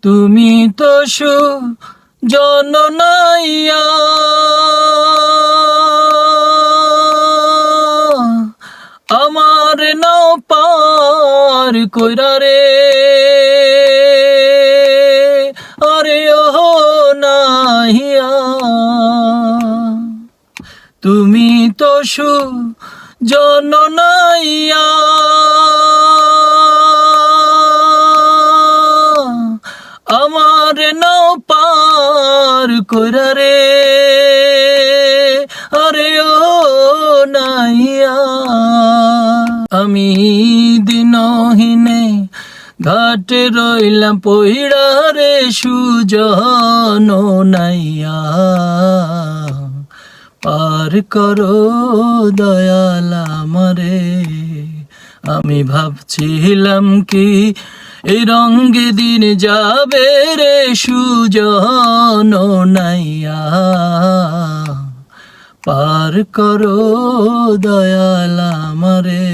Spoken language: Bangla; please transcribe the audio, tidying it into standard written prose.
তুমি তো সুজননাইয়া, আমার নাও পার কইরা রে, আরে ও নাহিয়া। তুমি তো সুজননাইয়া, আমার নাও পার কইরা রে, আরে ও নাইয়া। আমি দিনহীনে ঘাটে রইলাম পইড়া রে, সুজন নাইয়া, পার করো দয়াল আমারে। আমি ভাবছিলাম কি এই রঙে দিন যাবে রে, সুজন নাইয়া, পার করো দয়াল আমারে।